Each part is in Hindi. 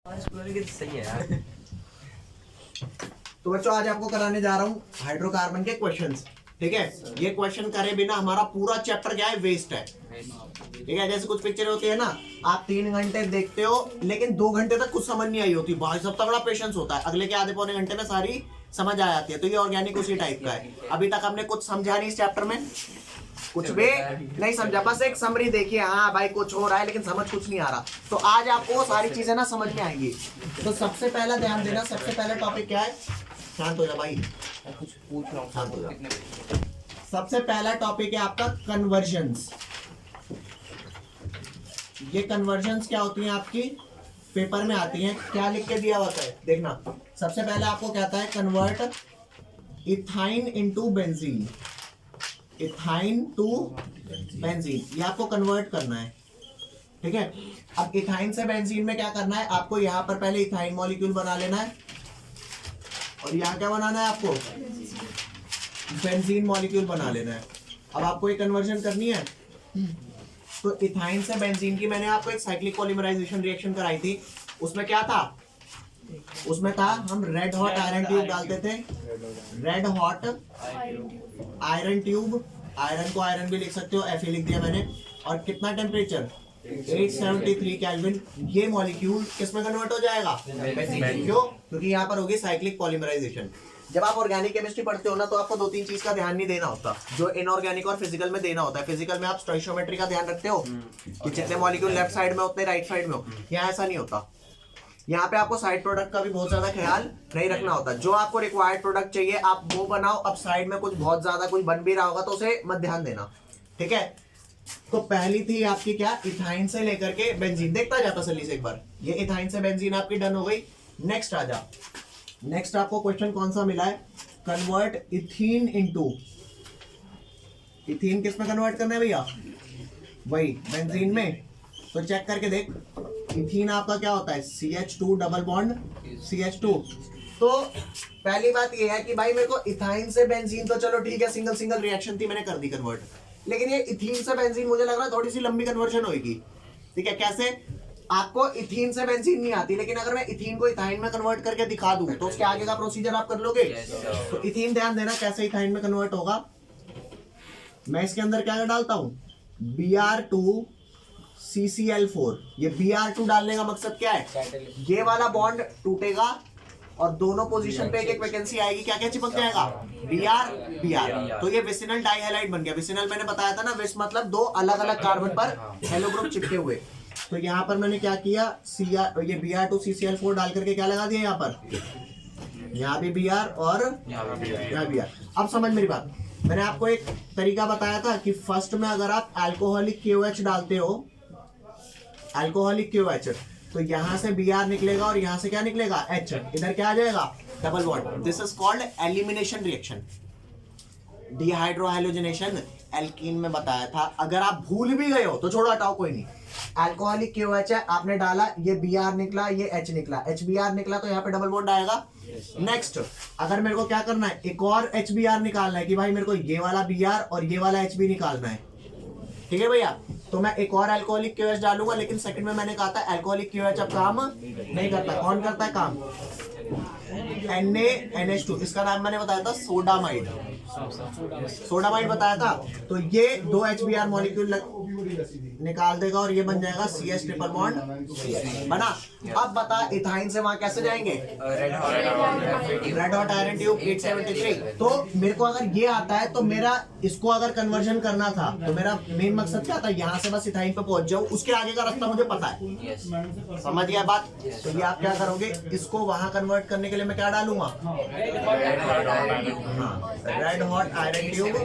सही है यार। तो बच्चों आज आपको कराने जा रहा हूँ हाइड्रोकार्बन के क्वेश्चंस। ठीक है, ये क्वेश्चन करे बिना हमारा पूरा चैप्टर क्या है, वेस्ट है। ठीक है, जैसे कुछ पिक्चर होती है ना, आप 3 घंटे देखते हो लेकिन 2 घंटे तक कुछ समझ नहीं आई होती, भाई सब तगड़ा पेशेंस होता है, अगले के आधे पौने घंटे में सारी समझ आ जाती है। तो ये ऑर्गेनिक उसी टाइप का है। अभी तक हमने कुछ समझा नहीं इस चैप्टर में, कुछ भी नहीं समझा, बस एक समरी देखिए, हाँ भाई कुछ हो रहा है लेकिन समझ कुछ नहीं आ रहा। तो आज आपको सारी चीजें ना समझ में आएंगी। तो सबसे पहला ध्यान देना, सबसे पहला टॉपिक क्या है, शांत हो जा भाई, कुछ पूछ रहा हूँ, शांत हो जा। कितने बजे? सबसे पहला टॉपिक है आपका कन्वर्जन्स। ये कन्वर्जन्स क्या होती हैं आपकी पेपर में आती हैं, क्या लिख के दिया होता है देखना। सबसे पहले आपको कहता है convert ethyne into benzene, ethyne to benzene, ये आपको कन्वर्ट करना है। ठीक है, अब इथाइन से बेंजीन में क्या करना है आपको, यहाँ पर पहले इथाइन मॉलिक्यूल बना लेना है और यहाँ क्या बनाना है आपको, बेंजीन मॉलिक्यूल बना लेना है। अब आपको ये कन्वर्जन करनी है। तो इथाइन से बेंजीन की मैंने आपको एक साइक्लिक पॉलीमराइजेशन रिएक्शन कराई थी, उसमें क्या था, उसमें था हम रेड हॉट आयरन ट्यूब डालते थे, red hot iron tube, iron को आयरन भी लिख सकते हो, Fe लिख दिया मैंने, और कितना टेम्परेचर 873 केल्विन। ये मॉलिक्यूल किसमें कन्वर्ट हो जाएगा, क्यों, क्योंकि यहाँ पर होगी साइक्लिक पॉलीमराइजेशन। जब आप ऑर्गेनिक केमिस्ट्री पढ़ते हो ना, तो आपको 2-3 चीज का ध्यान नहीं देना होता जो इनऑर्गेनिक और फिजिकल में देना होता है। फिजिकल में आप स्टोइशियोमेट्री का ध्यान रखते हो कि जितने मॉलिक्यूल लेफ्ट साइड में उतने राइट साइड में हो, यहाँ ऐसा नहीं होता। यहाँ पे आपको साइड प्रोडक्ट का भी बहुत ज्यादा ख्याल नहीं रखना होता। जो आपको रिक्वायर्ड प्रोडक्ट चाहिए आप वो बनाओ, अब साइड में कुछ बहुत ज्यादा कुछ बन भी रहा होगा तो उसे मत ध्यान देना। ठीक है, तो पहली थी आपकी क्या, इथाइन से लेकर के बेंजीन। देखता जा तसल्ली से एक बार, ये इथाइन से बेंजीन आपकी डन हो गई। नेक्स्ट आ जा, नेक्स्ट आपको क्वेश्चन कौन सा मिला है, कन्वर्ट इथीन इनटू, इथीन किस में कन्वर्ट करना है भैया, वही बेंजीन में। तो चेक करके देख, इथीन आपका क्या होता है, CH2 डबल बॉन्ड CH2। तो पहली बात ये है कि भाई मेरे को इथाइन से बेंजीन तो चलो ठीक है, सिंगल सिंगल रिएक्शन थी, मैंने कर दी कन्वर्ट, लेकिन ये इथीन से बेंजीन मुझे लग रहा है थोड़ी सी लंबी कन्वर्जन होगी। ठीक है, कैसे, आपको इथीन से बेंजीन नहीं आती, लेकिन अगर मैं इथीन को इथाइन में कन्वर्ट करके दिखा दूं तो उसके आगे का प्रोसीजर आप कर लोगे। तो इथीन ध्यान देना कैसे इथाइन में कन्वर्ट होगा। मैं इसके अंदर क्या डालता हूं, Br2CCl4। ये Br2 डालने का मकसद क्या है, ये वाला बॉन्ड टूटेगा और दोनों पोजीशन पे एक एक वैकेंसी आएगी, क्या क्या चिपक जाएगा, Br। तो ये विसिनल डाइहैलाइड बन गया। विसिनल मैंने बताया था ना, विस मतलब 2 अलग अलग कार्बन पर हेलो ग्रुप चिपके हुए। तो यहाँ पर मैंने क्या किया, ये Br2CCl4 डाल करके क्या लगा दिया, यहाँ पर, यहाँ भी Br और यहाँ Br। अब समझ मेरी बात, मैंने आपको एक तरीका बताया था कि फर्स्ट में अगर आप अल्कोहलिक KOH डालते हो, अल्कोहलिक KOH, तो यहाँ से Br निकलेगा और यहाँ से क्या निकलेगा, H, इधर क्या आ जाएगा, double bond. This is called elimination reaction, dehydrohalogenation. Alkene में बताया था, अगर आप भूल भी गए हो तो छोड़ो हटाओ कोई नहीं, अल्कोहलिक KOH है, आपने डाला, ये Br निकला, ये H निकला, HBr निकला, तो यहाँ पे डबल बॉन्ड आएगा। नेक्स्ट, अगर मेरे को क्या करना है, एक और HBr निकालना है कि भाई मेरे को ये वाला Br और ये वाला HB निकालना है। ठीक है भैया, तो मैं एक और अल्कोहलिक KOH डालूंगा, लेकिन सेकंड में मैंने कहा था अल्कोहलिक KOH अब काम नहीं करता। कौन करता है काम, NaNH2। इसका नाम मैंने बताया था सोडामाइड, सोडामाइड बताया था। तो ये 2 HBr मॉलिक्यूल निकाल देगा और ये बन जाएगा CH ट्रिपल बॉन्ड बना। अब बता इथाइन से वहां कैसे जाएंगे, रेड हॉट आयरन ट्यूब 873। तो मेरे को अगर ये आता है तो मेरा इसको अगर कन्वर्जन करना था तो मेरा मेन मकसद क्या था, यहाँ से बस इथाइन पे पहुंच जाऊं, उसके आगे का रास्ता मुझे पता है। समझ गया बात। तो ये आप क्या करोगे, इसको वहां कन्वर्ट करने के लिए मैं क्या डालूंगा, red hot iron tube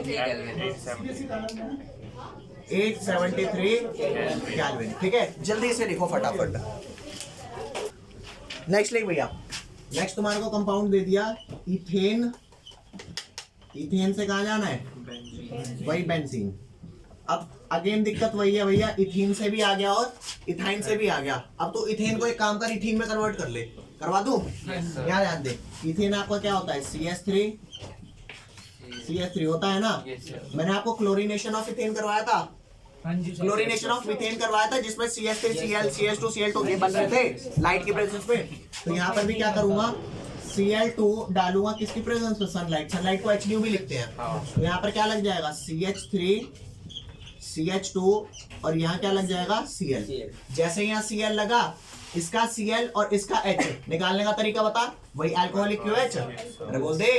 873 kelvin. ठीक है, जल्दी से लिखो फटाफट। नेक्स्ट लिख भैया, नेक्स्ट तुम्हारे को कंपाउंड दे दिया इथेन, इथेन से कहाँ जाना है, वही बेंजीन। अब अगेन दिक्कत वही है भैया, इथीन से भी आ गया और इथाइन से भी आ गया। अब तो इथेन को एक काम कर, इथीन में कन्वर्ट कर ले, करवा दूं। यहाँ ध्यान दे, इथेन आपका क्या होता है, CH3 होता है ना। मैंने आपको क्लोरीनेशन ऑफ इथेन करवाया था, क्लोरीनेशन ऑफ मीथेन करवाया था जिसमें CH3 Cl CH2 Cl2 ये बन रहे थे लाइट की प्रेजेंस में। तो यहाँ पर भी क्या करूंगा, Cl2 डालूंगा किसकी प्रेजेंस में, सनलाइट को HNO भी लिखते हैं। तो यहाँ पर क्या लग जाएगा CH3 CH2 और यहाँ क्या लग जाएगा Cl। जैसे यहाँ Cl लगा, इसका Cl और इसका H निकालने का तरीका बता, वही अल्कोहलिक KOH। अरे बोल दे।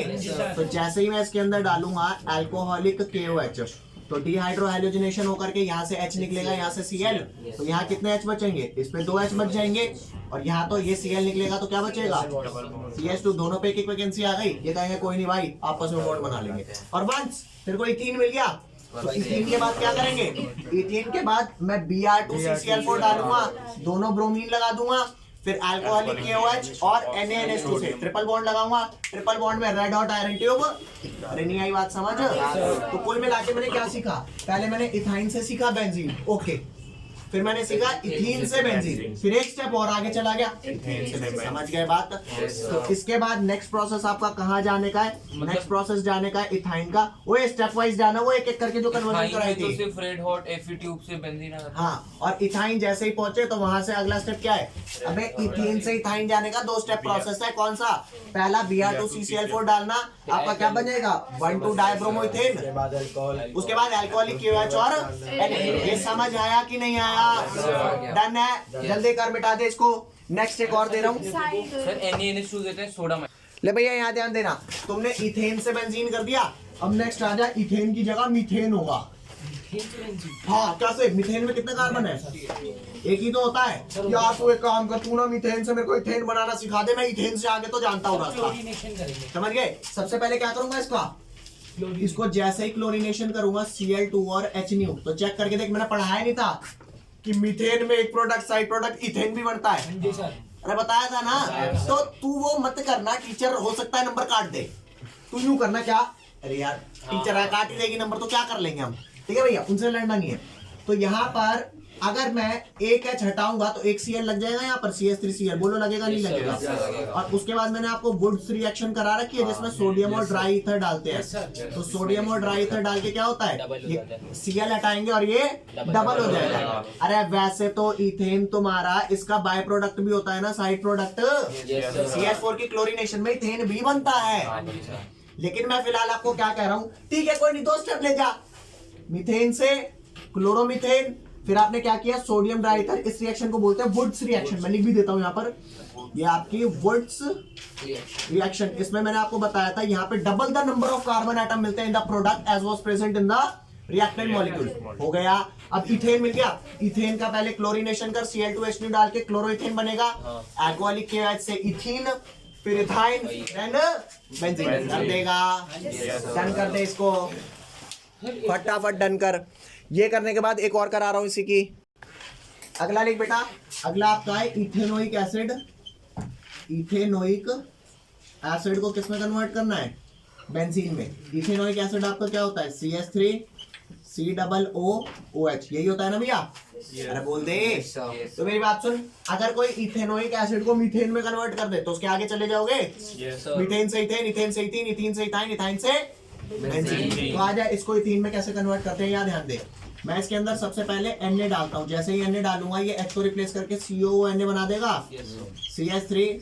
तो जैसे ही मैं इसके अंदर डालूंगा अल्कोहलिक KOH तो डिहाइड्रोहाइड्रोजनेशन होकर के यहाँ से H निकलेगा, यहाँ से Cl। तो यहाँ कितने H बचेंगे, इसमें 2 H बच जाएंगे और यहाँ तो ये Cl निकलेगा तो क्या बचेगा CH2। दोनों पे एक वैकेंसी आ गई। ये कहेंगे कोई नहीं भाई आपस में बॉन्ड बना लेंगे। और वंस फिर को इथीन मिल गया तो इथीन के बाद क्या करेंगे, इथीन के बाद मैं Br2CCl4 डालूंगा, दोनों ब्रोमीन लगा दूंगा, फिर अल्कोहलिक KOH और NaNH2 से ट्रिपल बॉन्ड लगाऊंगा। ट्रिपल बॉन्ड में रेड हॉट आयरन ट्यूब। अरे नहीं आई बात समझ। तो कुल मिला के मैंने क्या सीखा, पहले मैंने इथाइन से सीखा बेंजीन, ओके, फिर मैंने सीखा इथीन से बेंजीन, फिर एक स्टेप और आगे चला गया इथेन से बेंजीन। समझ गए बात। तो इसके बाद नेक्स्ट प्रोसेस आपका कहाँ जाने का है, नेक्स्ट प्रोसेस जाने का है इथाइन का। वो स्टेप वाइज जाना, वो एक एक करके जो कन्वर्जन कराई थी। तो सिर्फ रेड हॉट Fe ट्यूब से बेंजीन आता है। हाँ, और इथाइन जैसे ही पहुंचे तो वहां से अगला स्टेप क्या है, अबे इथीन से इथाइन जाने का 2 स्टेप प्रोसेस है। कौन सा, पहला Br2CCl4 डालना, आपका क्या बनेगा 1,2-डाइब्रोमोइथेन, उसके बाद अल्कोहलिक KOH और Na। ये समझ आया कि नहीं आया, डन है, जल्दी कर मिटा दे इसको। नेक्स्ट एक और दे रहा हूँ सर, NaNH2 देते हैं सोडा में। ले भैया यहाँ ध्यान देना, तुमने इथेन से बेंजीन कर दिया, अब नेक्स्ट आ जाए इथेन की जगह मीथेन होगा। हाँ कैसे, मीथेन में कितने कार्बन है, एक ही तो होता है। यार तू एक काम कर, तू ना मीथेन से मेरे को इथेन बनाना सिखा दे, मैं इथेन से आगे तो जानता हूँ रास्ता। समझ गए। सबसे पहले क्या करूंगा, इसको जैसे ही क्लोरीनेशन करूंगा Cl2 और HNO, तो चेक करके देख, मैंने पढ़ाया नहीं था कि मीथेन में एक प्रोडक्ट साइड प्रोडक्ट इथेन भी बनता है। अरे बताया था ना। तो तू वो मत करना, टीचर हो सकता है नंबर काट दे, तू यूं करना क्या, अरे यार टीचर है काट ही देगी नंबर तो क्या कर लेंगे हम, ठीक है भैया, उनसे लड़ना नहीं है। तो यहाँ पर अगर मैं एक H हटाऊंगा तो एक Cl लग जाएगा, यहाँ पर CH3Cl, बोलो लगेगा नहीं लगेगा। और उसके बाद मैंने आपको वुड्स रिएक्शन करा रखी है जिसमें सोडियम और ड्राई ईथर डालते हैं। तो सोडियम और ड्राई ईथर डाल के क्या होता है, ये Cl हटाएंगे और ये डबल हो जाएगा। अरे वैसे तो इथेन तुम्हारा इसका बाय प्रोडक्ट भी होता है ना, साइड प्रोडक्ट। CH4 की क्लोरीनेशन में इथेन भी बनता है, लेकिन मैं फिलहाल आपको क्या कह रहा हूँ, ठीक है कोई नहीं, 2 स्टेप ले जा, मीथेन से क्लोरोमीथेन, फिर आपने क्या किया सोडियम डाइईथर। इस रिएक्शन को बोलते हैं वुड्स रिएक्शन, मैं लिख भी देता हूं यहाँ पर, ये आपकी वुड्स रिएक्शन। इसमें मैंने आपको बताया था यहाँ पे double the number of carbon atom मिलते हैं in the product as was present in the reactant molecule. हो गया। अब इथेन मिल गया, इथेन का पहले क्लोरीनेशन कर, Cl2H2 डाल के क्लोरोइथेन बनेगा, अल्कोहलिक KOH से इथीन, फिर इथाइन, देन बेंजीन कर देगा। डन कर दे इसको, फटाफट डन कर। ये करने के बाद एक और करा रहा हूं इसी की, अगला लिख बेटा, अगला आपका है इथेनोइक एसिड। इथेनोइक एसिड को किसमें कन्वर्ट करना है, बेंजीन में। इथेनोइक एसिड आपका क्या होता है CH3 COOH, यही होता है ना भैया। अरे बोल दे। तो मेरी बात सुन, अगर कोई इथेनोइक एसिड को मीथेन में कन्वर्ट कर दे तो उसके आगे चले जाओगे, मीथेन से इथेन, इथेन से इथीन, इथीन से इथाइन, इथाइन से बेंजीन। तो आ जाए, इसको इथीन में कैसे कन्वर्ट करते हैं यार ध्यान दे। मैं इसके अंदर सबसे पहले Na डालता हूँ, जैसे ही Na डालूंगा ये H को रिप्लेस करके COONA बना देगा, CH3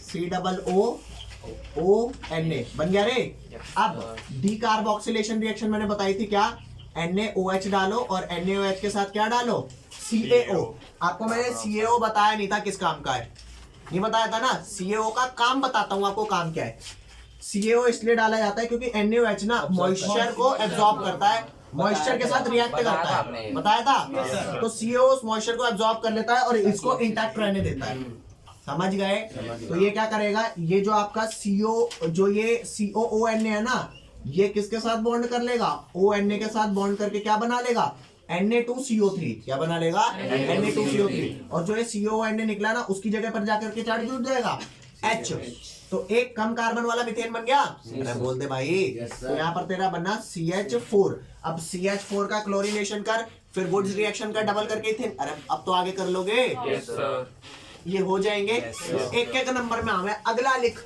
COONA बन गया रे। अब डीकार्बोक्सिलेशन रिएक्शन मैंने बताई थी क्या, NaOH डालो और NaOH के साथ क्या डालो CaO। आपको मैंने CaO बताया नहीं था किस काम का है, नहीं बताया था ना। CaO का काम बताता हूँ आपको, काम क्या है। CaO इसलिए डाला जाता है क्योंकि NaOH ना मॉइस्चर को एब्जॉर्ब करता है, मॉइस्चर के साथ रिएक्ट करता है, बताया था। तो CaO उस मॉइस्चर को एब्जॉर्ब कर लेता है और इसको इंटैक्ट रहने देता है। समझ गए। तो ये क्या करेगा, ये जो आपका CO जो ये COONA है ना, ये किसके साथ बॉन्ड कर लेगा, ONA के साथ बॉन्ड करके क्या बना लेगा Na2CO3, क्या बना लेगा Na2CO3। और जो ये COONA निकला ना उसकी जगह पर जाकर के चार्ज जुड़ जाएगा H, तो एक कम कार्बन वाला मीथेन बन गया। अरे बोल दे भाई। तो यहाँ पर तेरा बनना CH4। अब CH4 का क्लोरीनेशन कर, फिर वुड्स रिएक्शन का डबल करके इथेन। अरे अब तो आगे कर लोगे, ये हो जाएंगे। एक एक नंबर में हमें अगला लिख,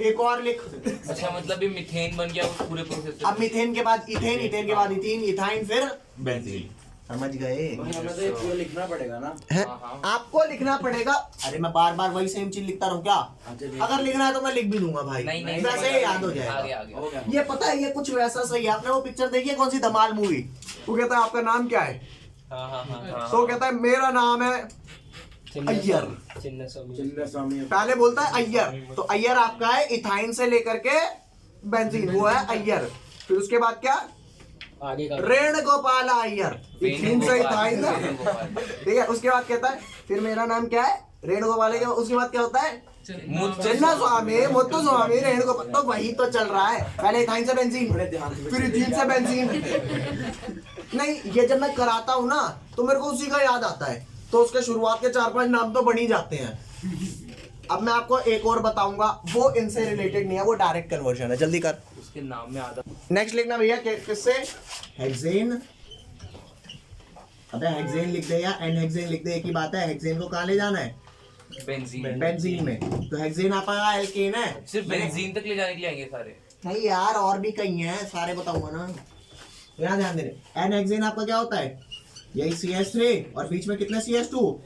एक और लिख। अच्छा मतलब ये मीथेन बन गया उस पूरे प्रोसेस से। अब मीथेन के बाद इथेन, इथेन के बाद इथीन, इथाइन, फिर बेंजीन। समझ गए? हमें तो ये पूरा लिखना पड़ेगा ना। है? हाँ, हाँ। आपको लिखना पड़ेगा। अरे मैं बार बार वही सेम चीज लिखता रहूं क्या? अगर लिखना है तो मैं लिख भी दूंगा भाई, नहीं, नहीं, वैसे ही याद हो आगे जाएगा। आगे हो गया। ये पता है, ये कुछ वैसा सही है। आपने वो पिक्चर देखी है कौन सी, धमाल मूवी? वो कहता है आपका नाम क्या है, हाँ हाँ हाँ तो कहता है मेरा नाम है अय्यर। चिन्ह स्वामी। पहले बोलता है अय्यर, तो अय्यर आपका है इथाइन से लेकर के बेंजीन, वो है अय्यर। फिर उसके बाद क्या, आगे का रेण गोपाल अय्यर, इथाइन से इथाइन ना, ठीक है। उसके बाद कहता है फिर मेरा नाम क्या है, रेण गोपाल के। उसके बाद क्या होता है, चिन्ना स्वामी, मुत्तु स्वामी, रेण गोपाल। तो वही तो चल रहा है, पहले इथाइन से बेंजीन, फिर इथीन से बेंजीन। नहीं, ये जब मैं कराता हूँ ना तो मेरे को उसी का याद आता है, तो उसके शुरुआत के 4-5 नाम तो बन ही जाते हैं। अब मैं आपको एक और बताऊंगा, वो इनसे रिलेटेड नहीं है, वो डायरेक्ट कन्वर्जन है। जल्दी कर, उसके नाम में आधा नेक्स्ट लिखना भैया किससे, हेक्सेन। अबे हेक्सेन लिख दे या एन हेक्सेन लिख दे, एक ही बात है। हेक्सेन को कहाँ ले जाना है, बेंजीन। बेंजीन में। तो हेक्सेन आपका एल्केन है, सिर्फ बेंजीन तक ले जाने के लिए आएंगे सारे। नहीं यार, और भी कई हैं, सारे बताऊंगा ना, यहाँ ध्यान देने। एन हेक्सेन आपका क्या होता है, यही CH3 और बीच में कितने CH2,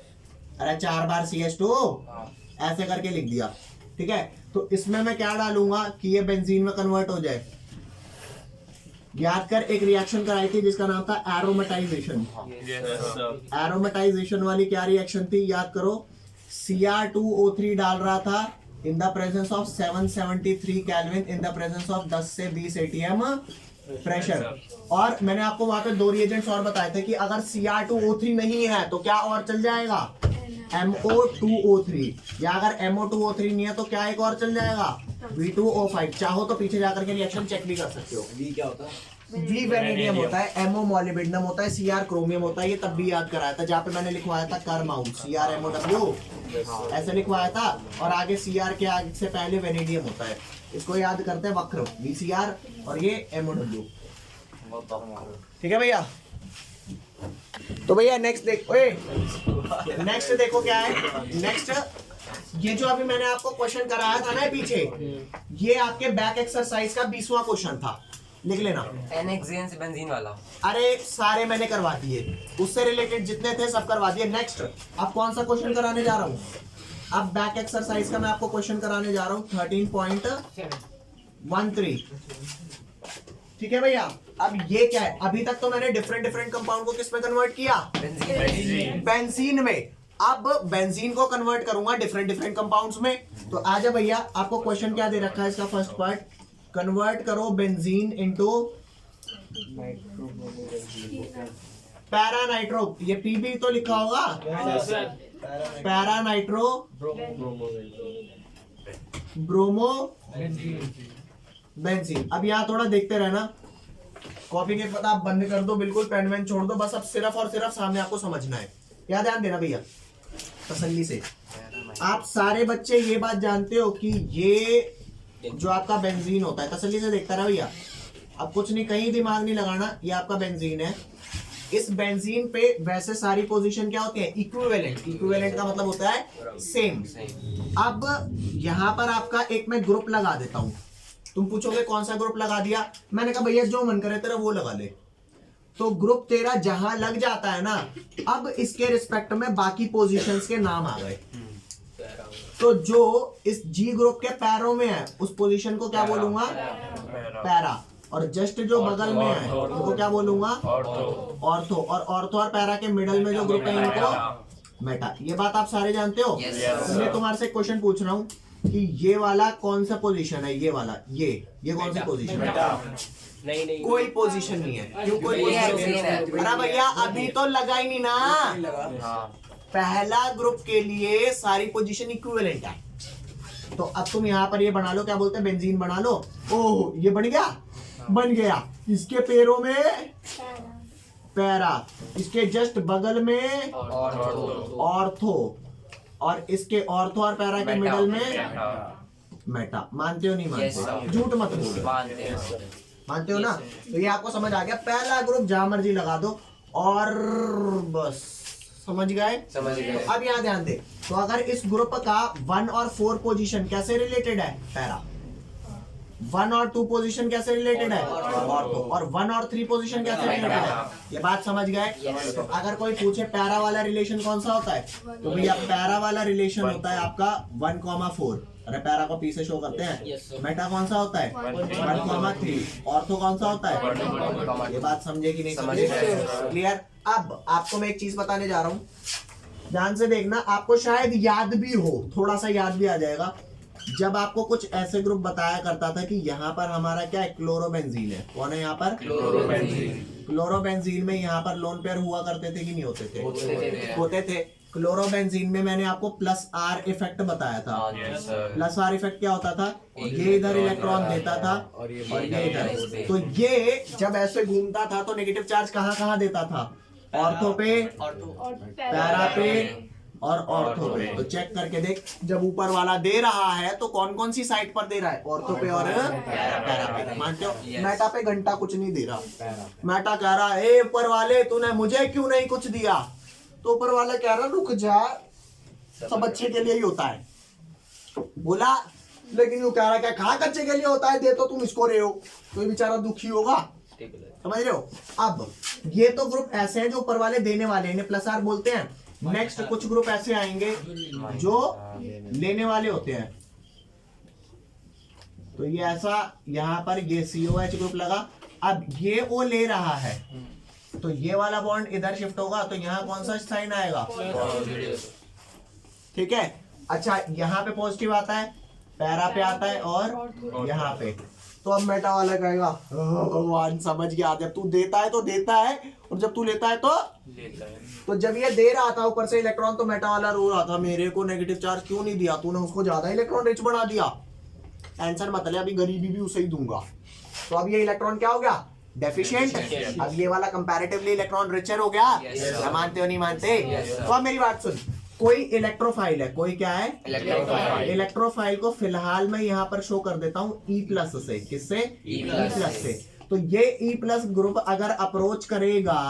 अरे 4 बार CH2, हाँ। ऐसे करके लिख दिया, ठीक है। तो इसमें मैं क्या डालूंगा कि ये बेंजीन में कन्वर्ट हो जाए। याद कर, एक रिएक्शन कराई थी जिसका नाम था एरोमेटाइजेशन। एरोमेटाइजेशन वाली क्या रिएक्शन थी, याद करो। Cr2O3 डाल रहा था in the presence of 773 kelvin, in the presence of 10 से 20 ATM प्रेशर। और मैंने आपको वहां पे 2 रिएजेंट्स और बताए थे कि अगर Cr2O3 नहीं है तो क्या और चल जाएगा, MO2O3, या अगर MO2O3 नहीं है तो क्या एक और चल जाएगा, V2O5। चाहो तो पीछे जाकर के रिएक्शन चेक भी कर सकते हो। वी क्या होता है? V वेनेडियम होता है, MO मोलिब्डेनम होता है, Cr क्रोमियम होता है। ये तब भी याद कराया था जहाँ पे मैंने लिखवाया था करमाउट, CrMOW ऐसे लिखवाया था, और आगे Cr के आगे से पहले वेनेडियम होता है। इसको याद करते हैं वक्र, VCr, और ये MOW, ठीक है भैया। तो भैया नेक्स्ट नेक्स्ट देखो क्या है। नेक्स्ट, ये जो अभी मैंने आपको क्वेश्चन कराया था ना पीछे, ये आपके बैक एक्सरसाइज का 20वां क्वेश्चन था, लिख लेना। एनहेक्सेन से बेंजीन वाला। अरे सारे मैंने करवा दिए, उससे रिलेटेड जितने थे सब करवा दिए। नेक्स्ट, अब कौन सा क्वेश्चन कराने जा रहा हूँ, अब बैक एक्सरसाइज का मैं आपको क्वेश्चन कराने जा रहा हूँ 13.13, ठीक है भैया। अब ये क्या है, अभी तक तो मैंने डिफरेंट कंपाउंड को किस में कन्वर्ट किया, बेंजीन में। अब बेंजीन को कन्वर्ट करूंगा डिफरेंट कंपाउंड्स में। तो आजा भैया, आपको क्वेश्चन क्या दे रखा है इसका फर्स्ट पार्ट, कन्वर्ट करो बेंजीन इनटू पैरा नाइट्रो। ये पीबी तो लिखा होगा, पैरा नाइट्रो ब्रोमो बेंजीन। अब यहाँ थोड़ा देखते रहना, कॉपी के पता आप बंद कर दो बिल्कुल, पेन वेन छोड़ दो, बस अब सिर्फ और सिर्फ सामने आपको समझना है। याद ध्यान देना भैया तसल्ली से। आप सारे बच्चे ये बात जानते हो कि ये जो आपका बेंजीन होता है, तसल्ली से देखता रहा भैया, अब कुछ नहीं, कहीं दिमाग नहीं लगाना, ये आपका बेंजीन है। इस बेंजीन पे वैसे सारी पोजीशन क्या होती है, इक्विवेलेंट। इक्विवेलेंट का मतलब होता है सेम। अब यहाँ पर आपका एक मैं ग्रुप लगा देता हूँ, तुम पूछोगे कौन सा ग्रुप लगा दिया, मैंने कहा भैया जो मन करे तेरा वो लगा ले। तो ग्रुप तेरा जहां लग जाता है ना, अब इसके रिस्पेक्ट में बाकी पोजीशंस के नाम आ गए। तो जो इस जी ग्रुप के पैरों में है उस पोजीशन को क्या बोलूंगा, पैरा। और जस्ट जो बगल में है उनको क्या बोलूंगा, ऑर्थो। और ऑर्थो और पैरा के मिडल में जो ग्रुप है इनको मेटा। ये बात आप सारे जानते हो। मैं तुम्हारे से क्वेश्चन पूछ रहा हूँ कि ये वाला कौन सा पोजीशन है, ये वाला, ये कौन सी पोजीशन है, नहीं कोई पोजीशन नहीं है। क्यों कोई पोजीशन नहीं है, अरे भैया अभी तो लगा ही नहीं ना। पहला ग्रुप के लिए सारी पोजीशन इक्विवेलेंट है। तो अब तुम यहाँ पर ये बना लो, क्या बोलते हैं, बेंजीन बना लो। ओह ये बन गया, बन गया। इसके पैरों में पैरा, इसके जस्ट बगल में ऑर्थो, और इसके ऑर्थो और पैरा के मिडल में मेटा। मानते हो नहीं मानते, झूठ मत बोलो, मानते हो ना। तो ये आपको समझ आ गया, पहला ग्रुप जहां मर्जी लगा दो और बस, समझ गए। अब यहाँ ध्यान दे, तो अगर इस ग्रुप का 1 और 4 पोजीशन कैसे रिलेटेड है, पैरा, 1 और 2 पोजीशन कैसे रिलेटेड है, ऑर्थो, और 1 और 3 पोजीशन कैसे रिलेटेड है, ये बात समझ गए। तो अगर कोई पूछे पैरा वाला रिलेशन कौन सा होता है, तो भैया पैरा वाला रिलेशन होता है आपका 1,4। अरे पैरा को पी से शो करते हैं। मेटा कौन सा होता है 1,3। ऑर्थो कौन सा होता है, ये बात समझे कि नहीं समझे, क्लियर। अब आपको मैं एक चीज बताने जा रहा हूँ, ध्यान से देखना, आपको शायद याद भी हो, थोड़ा सा याद भी आ जाएगा। जब आपको कुछ ऐसे ग्रुप बताया करता था कि यहाँ पर हमारा क्या है, क्लोरोबेंजीन है। कौन है यहाँ पर, क्लोरोबेंजीन में यहाँ पर लोन पेयर हुआ करते थे कि नहीं होते थे, होते थे। क्लोरोबेंजीन में मैंने आपको प्लस आर इफेक्ट बताया था। प्लस आर इफेक्ट क्या होता था, ये इधर इलेक्ट्रॉन देता था और ये इधर, तो ये जब ऐसे घूमता था तो नेगेटिव चार्ज कहाँ कहाँ देता था, ऑर्थो पे, पैरा पे और ऑर्थो पे। तो चेक करके देख, जब ऊपर वाला दे रहा है तो कौन कौन सी साइड पर दे रहा है, ऑर्थो पे और पैरा पे, मानते हो। मेटा पे घंटा कुछ नहीं दे रहा, मेटा कह रहा है ऊपर वाले तूने मुझे क्यों नहीं कुछ दिया, तो ऊपर वाला कह रहा रुक जा, सब अच्छे के लिए ही होता है। बोला लेकिन वो कह रहा क्या कहा अच्छे के लिए होता है, दे तो तुम इसको रहे हो, तो ये बेचारा दुखी होगा, समझ रहे हो। अब ये तो ग्रुप ऐसे हैं जो ऊपर वाले देने वाले, इन्हें प्लस आर बोलते हैं। नेक्स्ट कुछ ग्रुप ऐसे आएंगे जो लेने वाले होते हैं। तो ये ऐसा यहाँ पर ये COH ग्रुप लगा। अब ये ओ ले रहा है तो ये वाला बॉन्ड इधर शिफ्ट होगा, तो यहाँ कौन सा साइन आएगा, ठीक है। अच्छा यहाँ पे पॉजिटिव आता है, पैरा पे आता है और यहाँ पे। तो अब मेटा वाला कहेगा भगवान समझ गया, जब तू देता है तो देता है और जब तू लेता है तो लेता है। तो जब ये दे रहा था ऊपर से इलेक्ट्रॉन तो मेटा वाला रो रहा था मेरे को नेगेटिव चार्ज क्यों नहीं दिया, तूने उसको ज्यादा इलेक्ट्रॉन रिच बना दिया। टेंशन मत ले, अभी गरीबी भी उसे ही दूंगा। तो अब ये इलेक्ट्रॉन क्या हो गया, डेफिशिएंट। अब ये वाला कंपैरेटिवली इलेक्ट्रॉन रिचर हो गया, क्या मानते हो नहीं मानते। तो अब मेरी बात सुन, कोई इलेक्ट्रोफाइल है, कोई क्या है इलेक्ट्रोफाइल को फिलहाल मैं यहाँ पर शो कर देता हूँ E+ से, किससे, E+ से। तो ये E+ ग्रुप अगर अप्रोच करेगा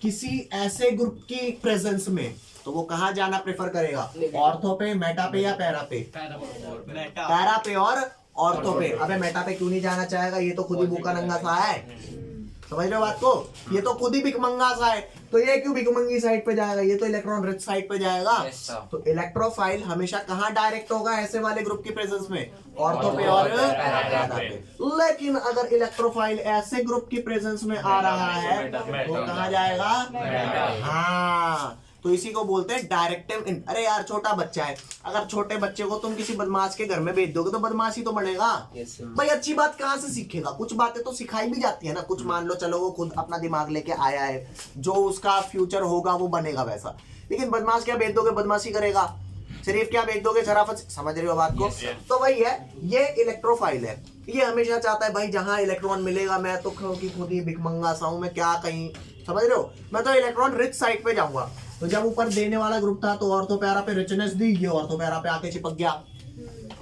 किसी ऐसे ग्रुप की प्रेजेंस में तो वो कहाँ जाना प्रेफर करेगा, ऑर्थो पे, मेटा पे या पैरा पे, पैरा पे और ऑर्थो पे। अबे मेटा पे क्यों नहीं जाना चाहेगा, ये तो खुद ही भूखा नंगा सा है, समझ रहे हो बात को, ये तो खुद ही भिखमंगा सा है, तो ये क्यों भिखमंगी साइड पे जाएगा, ये तो इलेक्ट्रॉन रिच साइड पे जाएगा। तो इलेक्ट्रोफाइल हमेशा कहाँ डायरेक्ट होगा, ऐसे वाले ग्रुप की प्रेजेंस में, ऑर्थो पे और पैरा पे। लेकिन अगर इलेक्ट्रोफाइल ऐसे ग्रुप की प्रेजेंस में आ रहा है तो कहाँ जाएगा, हाँ, तो इसी को बोलते हैं डायरेक्टिव। अरे यार छोटा बच्चा है, अगर छोटे बच्चे को तुम किसी बदमाश के घर में भेज दोगे तो बदमाश ही तो बनेगा। भाई अच्छी बात कहाँ से सीखेगा, कुछ बातें तो सिखाई भी जाती है ना, कुछ मान लो चलो वो खुद अपना दिमाग लेके आया है, जो उसका फ्यूचर होगा वो बनेगा वैसा। लेकिन बदमाश क्या भेज दोगे, बदमाशी करेगा। शरीफ क्या भेज दोगे, शराफत। समझ रहे हो बात को। तो वही है, ये इलेक्ट्रोफाइल है, ये हमेशा चाहता है भाई जहां इलेक्ट्रॉन मिलेगा, मैं तो खुद ही भिखमंगा सा हूं, मैं क्या कहीं, समझ रहे हो, मैं तो इलेक्ट्रॉन रिच साइड पे जाऊंगा। तो जब ऊपर देने वाला ग्रुप था तो ऑर्थो पैरा पे रिचनेस दी, ये ऑर्थो पैरा पे आके चिपक गया।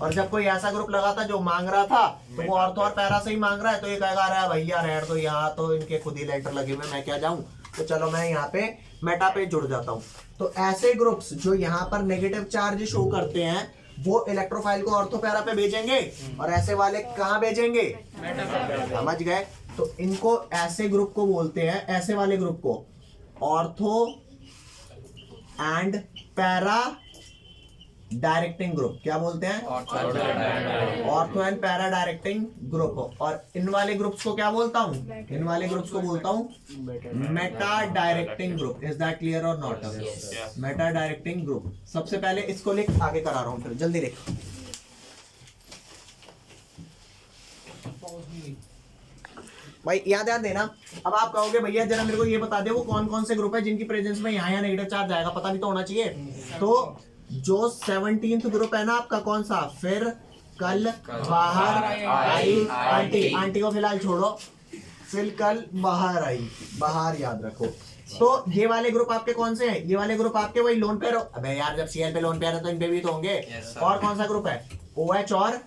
और जब कोई ऐसा ग्रुप लगा था जो मांग रहा था तो वो ऑर्थो और पैरा से ही मांग रहा है, तो ये कहेगा अरे भैया रेड, तो यहाँ तो इनके खुद ही लेटर लगे हुए, मैं क्या जाऊं, तो चलो मैं यहाँ पे मेटा पे जुड़ जाता हूँ। तो ऐसे ग्रुप्स जो यहाँ पर नेगेटिव चार्ज शो करते हैं वो इलेक्ट्रोफाइल को ऑर्थो पैरा पे भेजेंगे और ऐसे वाले कहाँ भेजेंगे, समझ गए। तो इनको ऐसे ग्रुप को बोलते हैं, ऐसे वाले ग्रुप को ortho and para directing group क्या बोलते हैं, ortho and para directing group. और इन वाले ग्रुप्स को क्या बोलता हूँ, इन वाले ग्रुप्स को बोलता हूँ Meta directing group. Is that clear और नॉट, मेटा डायरेक्टिंग ग्रुप। सबसे पहले इसको लिख, आगे करा रहा हूँ, फिर जल्दी लिख। भाई यहाँ ध्यान देना। अब आप कहोगे भैया जरा मेरे को ये बता दे वो कौन कौन से ग्रुप है जिनकी प्रेजेंस में यहाँ नेगेटिव चार्ज आएगा, पता भी तो होना चाहिए। तो जो 17th ग्रुप है ना आपका, कौन सा, फिर कल बाहर आई आंटी, आंटी को फिलहाल छोड़ो, फिर कल बाहर आई, बाहर याद रखो। तो ये वाले ग्रुप आपके कौन से हैं, ये वाले ग्रुप आपके वही लोन पेयर। अबे यार जब Cl पे लोन पेयर है तो इन पे भी तो होंगे। और कौन सा ग्रुप है, OH और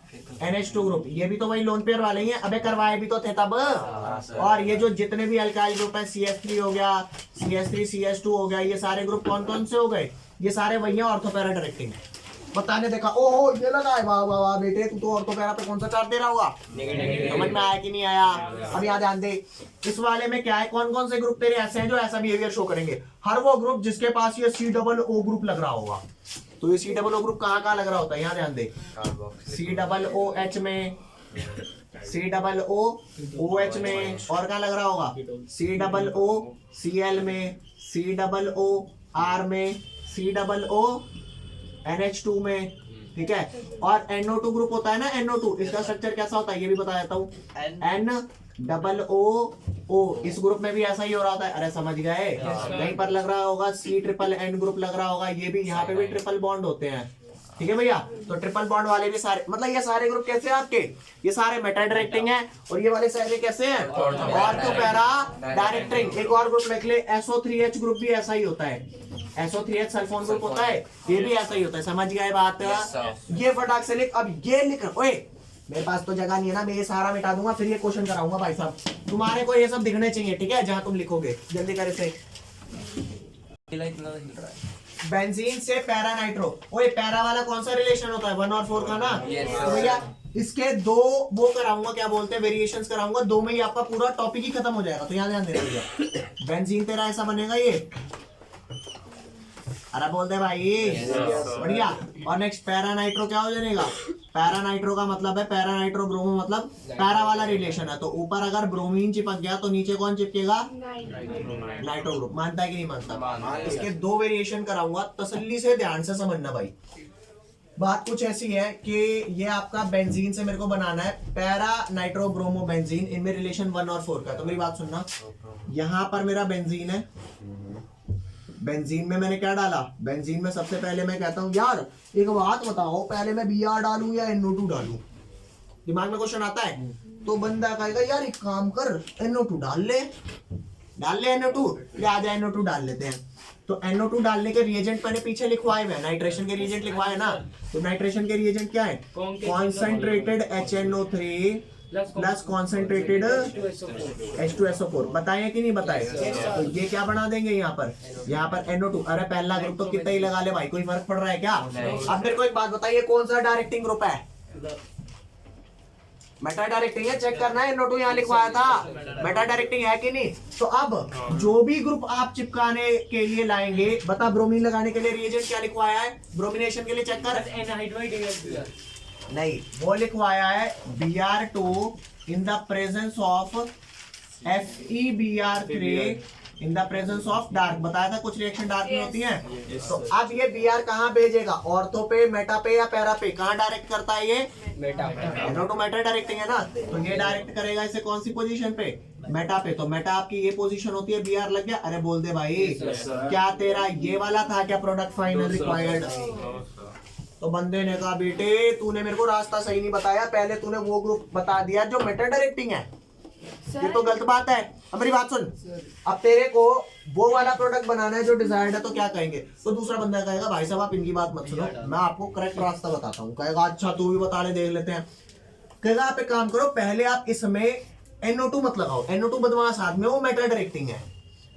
NH2 ग्रुप, ये भी तो वही लोन पेयर वाले ही हैं। अबे करवाए भी तो थे तब। और ये जो जितने भी अल्काइल ग्रुप है, CH3 हो गया, CH3 CH2 हो गया, ये सारे ग्रुप कौन कौन से हो गए, ये सारे वही हैं ऑर्थो पैरा डायरेक्टिंग। बताने देखा, ओहो ये लगा है, वाह वाह वाह बेटे, तू तो ऑर्थो पैरा पे कौन सा चार्ट दे रहा होगा? समझ में आया कि नहीं आया? अब यहाँ ध्यान दे, इस वाले में क्या है, कौन कौन से ग्रुप तेरे ऐसे हैं जो ऐसा बिहेवियर शो करेंगे? हर वो ग्रुप जिसके पास ये COO ग्रुप लग रहा होगा। तो ये COO ग्रुप कहाँ कहाँ लग रहा होता है, यहाँ ध्यान दे, COOH में, COOH में, और कहाँ लग रहा होगा? COOCl में, COOR में, COONH2 में, ठीक है। और NO2 ग्रुप होता है ना, NO2, इसका स्ट्रक्चर कैसा होता है ये भी बता देता हूँ, NOO, इस ग्रुप में भी ऐसा ही हो रहा होता है। अरे समझ गए, कहीं पर लग रहा होगा CNN ग्रुप लग रहा होगा, ये भी यहाँ पे भी ट्रिपल बॉन्ड होते हैं, ठीक है भैया। तो ट्रिपल बॉन्ड वाले भी सारे, मतलब ये सारे ग्रुप कैसे हैं आपके, ये सारे मेटा डायरेक्टिंग है, और ये वाले सारे कैसे हैं, ऑर्थो पैरा डायरेक्टिंग। एक और ग्रुप लिख ले, SO3H ग्रुप भी ऐसा ही होता है, SO3H सल्फोन ग्रुप होता है, ये भी ऐसा ही होता है। समझ गए बात? ये फटाक से लिख। अब ये लिख, ओए मेरे पास तो जगह नहीं है ना, मैं ये सारा मिटा दूंगा, फिर ये क्वेश्चन कराऊंगा भाई साहब, तुम्हारे को ये सब दिखने चाहिए, ठीक है, जहां तुम लिखोगे। जल्दी कर इसे। बेंजीन से पैरा नाइट्रो, ओए पैरा वाला कौन सा रिलेशन होता है, 1 और 4 का ना? तो भैया इसके दो वो कराऊंगा, क्या बोलते हैं, वेरिएशंस कराऊंगा, दो में ही आपका पूरा टॉपिक ही खत्म हो जाएगा। तो यहाँ ध्यान देना भैया, बेंजीन तेरा ऐसा बनेगा ये, अरे बोल दे भाई, बढ़िया। और नेक्स्ट पैरा नाइट्रो क्या हो जाएगा? पैरा नाइट्रो का मतलब है, पैरा नाइट्रो ब्रोमो मतलब पैरा वाला रिलेशन है, तो ऊपर अगर ब्रोमीन चिपक गया तो नीचे कौन चिपकेगा? Nitro group. मानता है कि नहीं मानता? इसके दो वेरिएशन कराऊंगा, तसल्ली से ध्यान से समझना भाई। बात कुछ ऐसी है कि ये आपका बेंजीन से मेरे को बनाना है पैरा नाइट्रो ब्रोमो बेंजीन, इनमें रिलेशन 1 और 4 का। तो मेरी बात सुनना, यहाँ पर मेरा बेंजीन है, बेंजीन में मैंने क्या डाला, बेंजीन में सबसे पहले मैं कहता हूँ यार एक बात बताओ, पहले मैं Br डालूं या NO2 डालूं? दिमाग में क्वेश्चन आता है, तो बंदा कहेगा यार एक काम कर, NO2 डाल ले NO2, ले आजा NO2 डाल लेते हैं। तो NO2 डालने के रिएजेंट मैंने पीछे लिखवाए हुए हैं, नाइट्रेशन के रिएजेंट लिखवाए ना, तो नाइट्रेशन के रिएजेंट क्या है? Concentrated HNO3 plus concentrated H2SO4। बताए कि नहीं बताए? तो ये क्या बना देंगे यहाँ पर NO2। अरे पहला ग्रुप तो कितना ही लगा ले भाई, कोई फर्क पड़ रहा है क्या? अब मेरे को एक बात बताइए, कौन सा डायरेक्टिंग ग्रुप है? मेटा डायरेक्टिंग है, चेक करना है। NO2 यहाँ लिखवाया था, मेटा डायरेक्टिंग है कि नहीं? तो अब जो भी ग्रुप आप चिपकाने के लिए लाएंगे, बता ब्रोमीन लगाने के लिए रिएजेंट क्या लिखवाया है, ब्रोमिनेशन के लिए चेक कर, नहीं वो लिखवाया है Br2 in the presence of FeBr3 in the presence of dark. बताया था कुछ रिएक्शन डार्क में होती हैं। तो अब ये Br कहाँ भेजेगा, ऑर्थो पे, मेटा पे या पैरा पे? कहाँ डायरेक्ट करता है ये? मेटा। NO2 मेटा डायरेक्टिंग है ना, तो ये डायरेक्ट करेगा इसे कौन सी पोजीशन पे? मेटा पे। तो मेटा आपकी ये पोजीशन होती है, Br लग गया। अरे बोल दे भाई, क्या तेरा ये वाला था क्या प्रोडक्ट फाइनल रिक्वायर्ड? तो बंदे ने कहा बेटे तूने मेरे को रास्ता सही नहीं बताया, पहले तूने वो ग्रुप बता दिया जो मेटा डायरेक्टिंग है, ये तो गलत बात है। अब मेरी बात सुन, अब तेरे को वो वाला प्रोडक्ट बनाना है जो डिजायर्ड है, तो क्या कहेंगे? तो दूसरा बंदा कहेगा भाई साहब आप इनकी बात मत सुनो, मैं आपको करेक्ट रास्ता बताता हूँ। कहेगा अच्छा तू भी बता ले, देख लेते हैं। कहेगा आप एक काम करो, पहले आप इसमें NO2 मत लगाओ, NO2 बदमाश आदमी, वो मेटा डायरेक्टिंग है,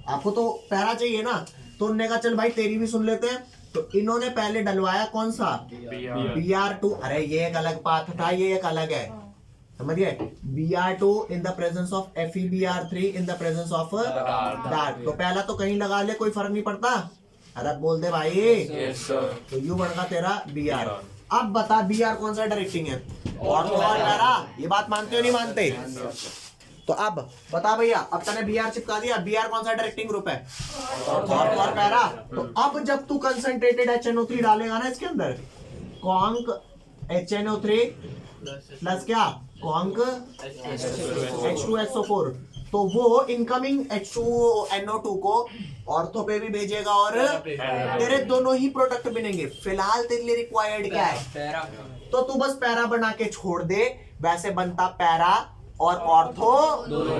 आपको तो पैरा चाहिए ना। तो उन्होंने कहा चल भाई तेरी भी सुन लेते हैं। तो इन्होंने पहले डलवाया कौन सा? Br2। अरे ये एक अलग पाथ था, ये एक अलग है, समझिए। Br2 in the presence of FeBr3 in the presence of dark. तो पहला तो कहीं लगा ले, कोई फर्क नहीं पड़ता। अरे बोल दे भाई, तो यू बनगा तेरा Br। अब बता Br कौन सा डायरेक्टिंग है? और पैरा। ये बात मानते हो नहीं मानते? तो अब बता भैया, अब तने Br चिपका दिया, Br कौन सा डायरेक्टिंग ग्रुप है? और पैरा। तो अब जब तू कंसंट्रेटेड HNO3 डालेगा ना इसके अंदर, कॉन्क HNO3 प्लस क्या, कॉन्क H2SO4, तो वो इनकमिंग H2NO2 को ऑर्थो पे भी भेजेगा और तेरे दोनों ही प्रोडक्ट बनेंगे। फिलहाल तेरे लिए रिक्वायर्ड क्या है? तो तू बस पैरा बना के छोड़ दे, वैसे बनता पैरा और ऑर्थो दोनों।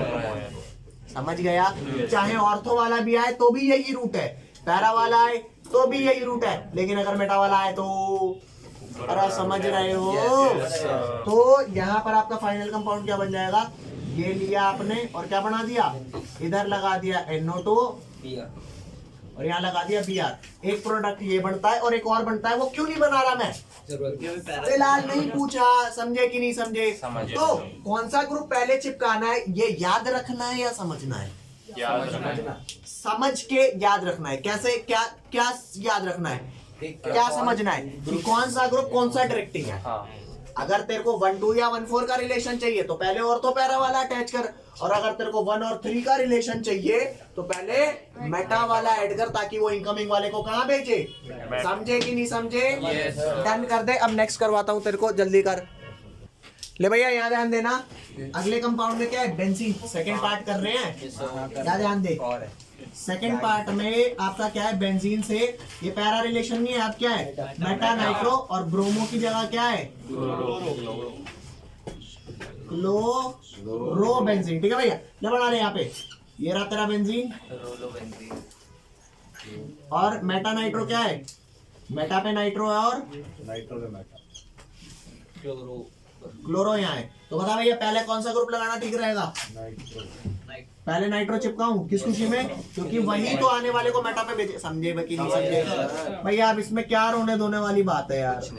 समझ गया? चाहे ऑर्थो वाला भी आए तो भी यही रूट है, पैरा वाला आए तो भी यही रूट है, लेकिन अगर मेटा वाला आए तो, अरे समझ रहे हो? तो यहाँ पर आपका फाइनल कंपाउंड क्या बन जाएगा? ये लिया आपने और क्या बना दिया, इधर लगा दिया NO2 और यहाँ लगा दिया Br। एक प्रोडक्ट ये बनता है और एक और बनता है, वो क्यों नहीं बना रहा मैं फिलहाल नहीं पूछा, समझे कि नहीं समझे? समझे। तो कौन सा ग्रुप पहले चिपकाना है ये याद रखना है या समझना है? समझ के याद रखना है। कैसे? क्या क्या याद रखना है? क्या समझना है कि कौन सा ग्रुप कौन सा डायरेक्टिंग है। हाँ अगर तेरे को 1 2 या 1 4 का रिलेशन चाहिए तो पहले ऑर्थो पैरा वाला अटैच कर, और अगर तेरे को 1 और 3 का रिलेशन चाहिए तो पहले मेटा वाला ऐड कर, ताकि वो इनकमिंग वाले को कहां भेजे। समझे कि नहीं समझे? डन कर दे। अब नेक्स्ट करवाता हूं तेरे को, जल्दी कर ले भैया। यहाँ ध्यान देना, अगले कंपाउंड में क्या है? बेंजीन। सेकंड पार्ट कर रहे हैं, क्या ध्यान दे। सेकंड पार्ट में आपका क्या है? बेंजीन से ये पैरा रिलेशन नहीं है, आप क्या है? मेटा नाइट्रो, और ब्रोमो की जगह क्या है? Chloro benzene. ठीक है भैया, ले बना रहे यहाँ पे। ये रहा तेरा बेंजीन, रोलो बेंजीन। और मेटा नाइट्रो क्या है? मेटा पे नाइट्रो है और क्लोरो यहाँ है। तो बता भैया पहले कौन सा ग्रुप लगाना ठीक रहेगा? पहले नाइट्रो चिपकाऊं, किस खुशी में? क्योंकि वही तो आने वाले को मेटा पे भेजे। समझे कि नहीं समझे? भैया अब इसमें क्या रोने धोने वाली बात है यार,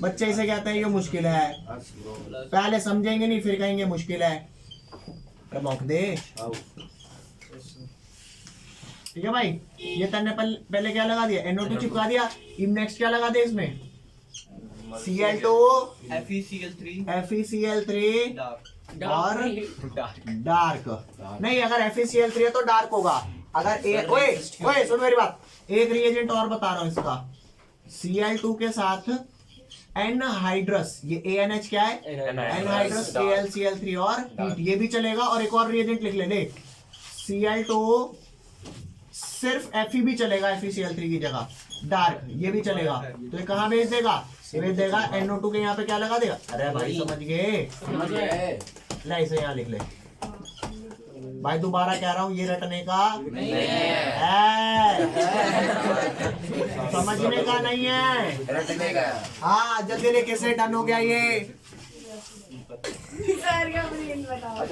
बच्चे इसे कहते हैं ये मुश्किल है। पहले समझेंगे नहीं फिर कहेंगे मुश्किल है। मौक दे। ठीक है भाई, ये तन्ने पहले क्या लगा दिया? NO2 चिपका दिया। अब नेक्स्ट क्या लगा दे इसमें? Cl2 FeCl3 और डार्क। नहीं, अगर FeCl3 है तो डार्क होगा। अगर ओए सुन मेरी बात, एक रिएजेंट और बता रहा हूं इसका। Cl2 के साथ एनहाइड्रस, ये ANH क्या है? एनहाइड्रस AlCl3 और हीट, ये भी चलेगा। और एक और रिएजेंट लिख ले Cl2 सिर्फ Fe भी चलेगा, FeCl3 की जगह डार्क, ये भी चलेगा। तो ये कहाँ भेज देगा? ये भेज देगा NO2 के यहाँ पे क्या लगा देगा? अरे भाई समझ गए, ले इसे यहाँ लिख ले भाई। दोबारा कह रहा हूँ, ये रटने का नहीं है, समझने का नहीं है, रटने का। हाँ जल्दी ले, कैसे डन हो गया ये? सर क्या बताओ।